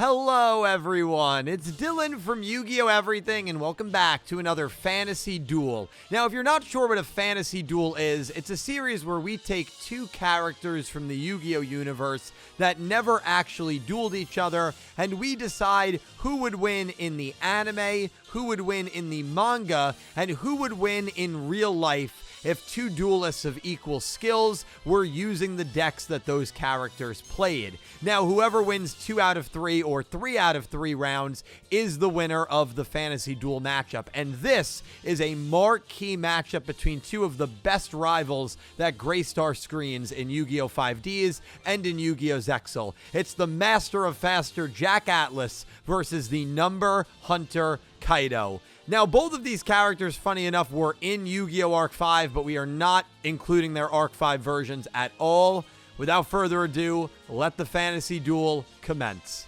Hello everyone, it's Dylan from Yu-Gi-Oh! Everything, and welcome back to another fantasy duel. Now, if you're not sure what a fantasy duel is, it's a series where we take two characters from the Yu-Gi-Oh! Universe that never actually dueled each other, and we decide who would win in the anime, who would win in the manga, and who would win in real life if two duelists of equal skills were using the decks that those characters played. Now, whoever wins 2 out of 3 or 3 out of 3 rounds is the winner of the fantasy duel matchup. And this is a marquee matchup between two of the best rivals that graced our screens in Yu-Gi-Oh! 5Ds and in Yu-Gi-Oh! Zexal. It's the Master of Faster Jack Atlas versus the Number Hunter Kaido. Now, both of these characters, funny enough, were in Yu-Gi-Oh! Arc 5, but we are not including their Arc 5 versions at all. Without further ado, let the fantasy duel commence.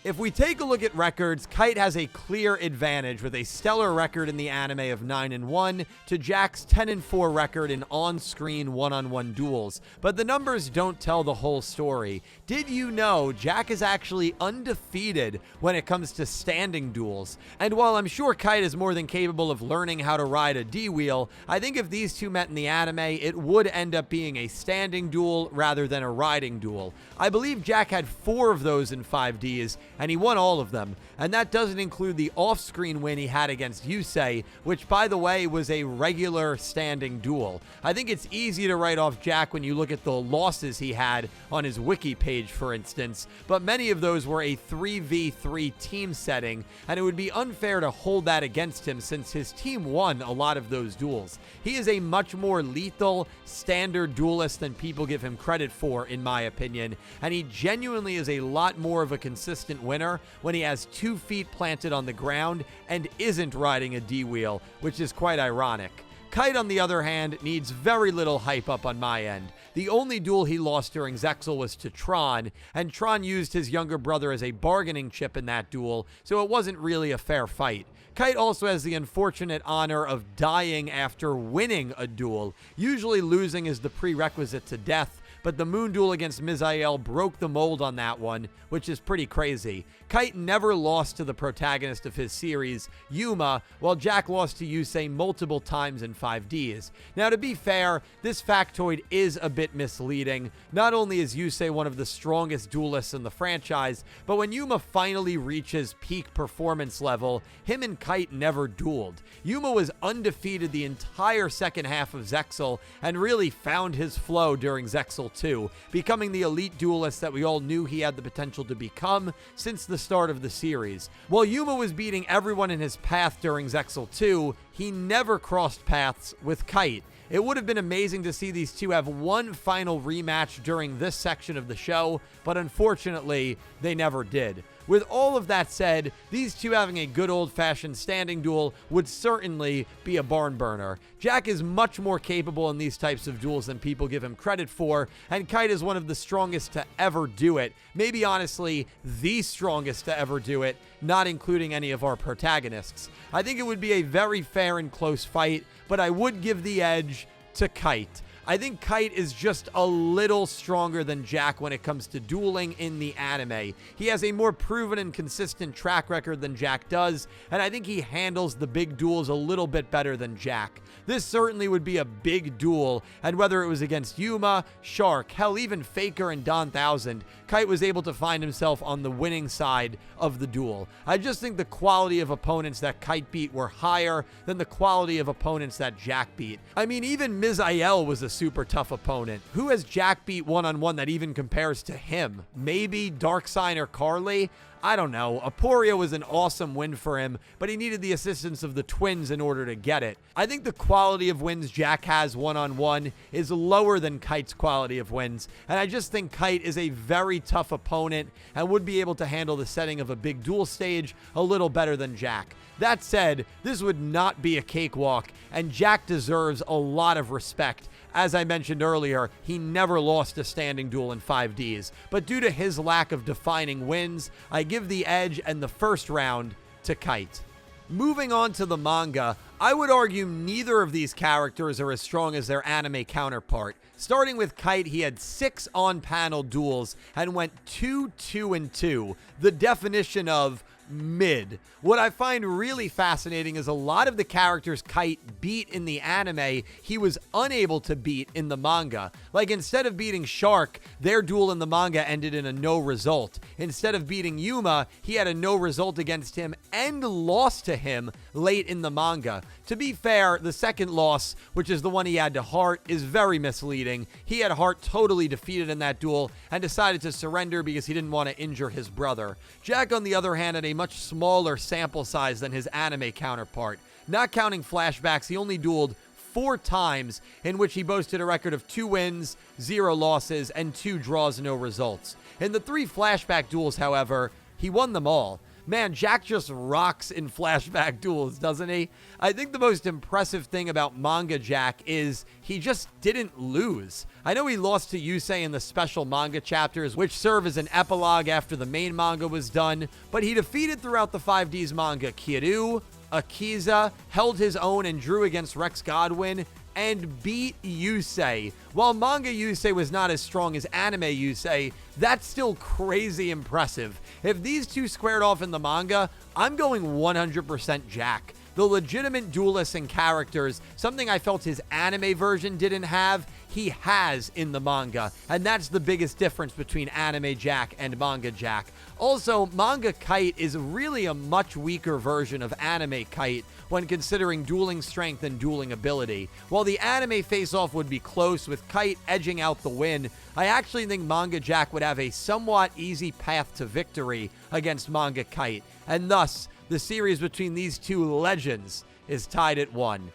If we take a look at records, Kite has a clear advantage with a stellar record in the anime of 9-1 to Jack's 10-4 record in on-screen one-on-one duels. But the numbers don't tell the whole story. Did you know Jack is actually undefeated when it comes to standing duels? And while I'm sure Kite is more than capable of learning how to ride a D-wheel, I think if these two met in the anime, it would end up being a standing duel rather than a riding duel. I believe Jack had 4 of those in 5Ds, and he won all of them. And that doesn't include the off-screen win he had against Yusei, which, by the way, was a regular standing duel. I think it's easy to write off Jack when you look at the losses he had on his wiki page, for instance, but many of those were a 3v3 team setting, and it would be unfair to hold that against him since his team won a lot of those duels. He is a much more lethal, standard duelist than people give him credit for, in my opinion, and he genuinely is a lot more of a consistent winner when he has 2 feet planted on the ground and isn't riding a D-wheel, which is quite ironic. Kite, on the other hand, needs very little hype up on my end. The only duel he lost during Zexal was to Tron, and Tron used his younger brother as a bargaining chip in that duel, so it wasn't really a fair fight. Kite also has the unfortunate honor of dying after winning a duel. Usually losing is the prerequisite to death, but the Moon Duel against Misael broke the mold on that one, which is pretty crazy. Kite never lost to the protagonist of his series, Yuma, while Jack lost to Yusei multiple times in 5Ds. Now, to be fair, this factoid is a bit misleading. Not only is Yusei one of the strongest duelists in the franchise, but when Yuma finally reaches peak performance level, him and Kite never dueled. Yuma was undefeated the entire second half of Zexal and really found his flow during Zexal 2, becoming the elite duelist that we all knew he had the potential to become since the start of the series. While Yuma was beating everyone in his path during Zexal 2, he never crossed paths with Kite. It would have been amazing to see these two have one final rematch during this section of the show, but unfortunately, they never did. With all of that said, these two having a good old-fashioned standing duel would certainly be a barn burner. Jack is much more capable in these types of duels than people give him credit for, and Kite is one of the strongest to ever do it. Maybe honestly, the strongest to ever do it, not including any of our protagonists. I think it would be a very fair and close fight, but I would give the edge to Kite. I think Kite is just a little stronger than Jack when it comes to dueling in the anime. He has a more proven and consistent track record than Jack does, and I think he handles the big duels a little bit better than Jack. This certainly would be a big duel, and whether it was against Yuma, Shark, hell, even Faker and Don Thousand, Kite was able to find himself on the winning side of the duel. I just think the quality of opponents that Kite beat were higher than the quality of opponents that Jack beat. I mean, even Misael was a super tough opponent. Who has Jack beat one-on-one that even compares to him? Maybe Darkseid or Carly? I don't know. Aporia was an awesome win for him, but he needed the assistance of the twins in order to get it. I think the quality of wins Jack has one-on-one is lower than Kite's quality of wins, and I just think Kite is a very tough opponent and would be able to handle the setting of a big duel stage a little better than Jack. That said, this would not be a cakewalk, and Jack deserves a lot of respect. As I mentioned earlier, he never lost a standing duel in 5Ds, but due to his lack of defining wins, I give the edge and the first round to Kite. Moving on to the manga, I would argue neither of these characters are as strong as their anime counterpart. Starting with Kite, he had 6 on-panel duels and went 2-2-2, the definition of mid. What I find really fascinating is a lot of the characters Kite beat in the anime, he was unable to beat in the manga. Like, instead of beating Shark, their duel in the manga ended in a no result. Instead of beating Yuma, he had a no result against him and lost to him late in the manga. To be fair, the second loss, which is the one he had to Heart, is very misleading. He had Heart totally defeated in that duel and decided to surrender because he didn't want to injure his brother. Jack, on the other hand, had a much smaller sample size than his anime counterpart. Not counting flashbacks, he only dueled 4 times, in which he boasted a record of 2 wins, 0 losses, and 2 draws, no results. In the 3 flashback duels, however, he won them all. Man, Jack just rocks in flashback duels, doesn't he? I think the most impressive thing about manga Jack is he just didn't lose. I know he lost to Yusei in the special manga chapters, which serve as an epilogue after the main manga was done, but he defeated throughout the 5Ds manga Kiryu, Akiza, held his own and drew against Rex Godwin, and beat Yusei. While manga Yusei was not as strong as anime Yusei, that's still crazy impressive. If these two squared off in the manga, I'm going 100% Jack. The legitimate duelists and characters, something I felt his anime version didn't have, he has in the manga. And that's the biggest difference between anime Jack and manga Jack. Also, manga Kite is really a much weaker version of anime Kite when considering dueling strength and dueling ability. While the anime face-off would be close, with Kite edging out the win, I actually think manga Jack would have a somewhat easy path to victory against manga Kite. And thus, the series between these two legends is tied at 1.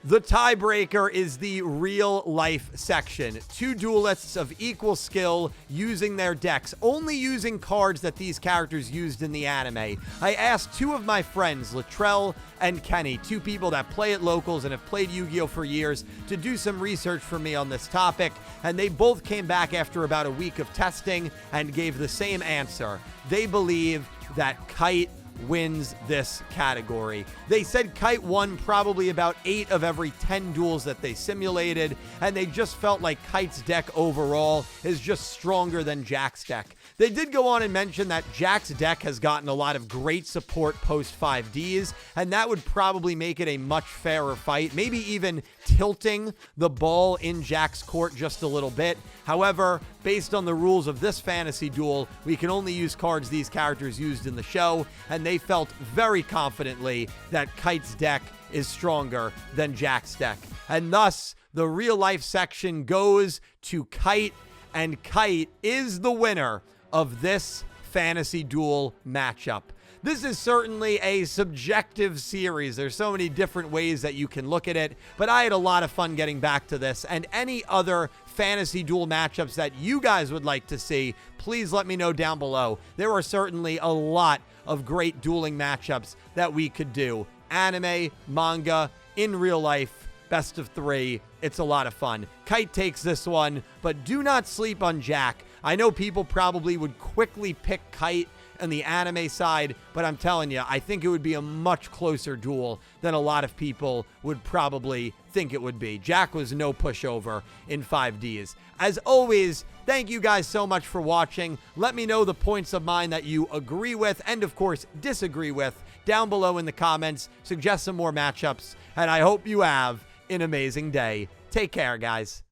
The tiebreaker is the real-life section. 2 duelists of equal skill using their decks, only using cards that these characters used in the anime. I asked 2 of my friends, Latrell and Kenny, 2 people that play at locals and have played Yu-Gi-Oh! For years, to do some research for me on this topic, and they both came back after about a week of testing and gave the same answer. They believe that Kite wins this category. They said Kite won probably about 8 of every 10 duels that they simulated, and they just felt like Kite's deck overall is just stronger than Jack's deck. They did go on and mention that Jack's deck has gotten a lot of great support post 5Ds, and that would probably make it a much fairer fight, maybe even tilting the ball in Jack's court just a little bit. However, based on the rules of this fantasy duel, we can only use cards these characters used in the show, and they felt very confidently that Kite's deck is stronger than Jack's deck. And thus, the real-life section goes to Kite, and Kite is the winner of this fantasy duel matchup. This is certainly a subjective series. There's so many different ways that you can look at it, but I had a lot of fun getting back to this, and any other fantasy duel matchups that you guys would like to see, please let me know down below. There are certainly a lot of great dueling matchups that we could do. Anime, manga, in real life, best of 3. It's a lot of fun. Kite takes this one, but do not sleep on Jack. I know people probably would quickly pick Kite on the anime side, but I'm telling you, I think it would be a much closer duel than a lot of people would probably think it would be. Jack was no pushover in 5Ds. As always, thank you guys so much for watching. Let me know the points of mine that you agree with and, of course, disagree with down below in the comments. Suggest some more matchups, and I hope you have an amazing day. Take care, guys.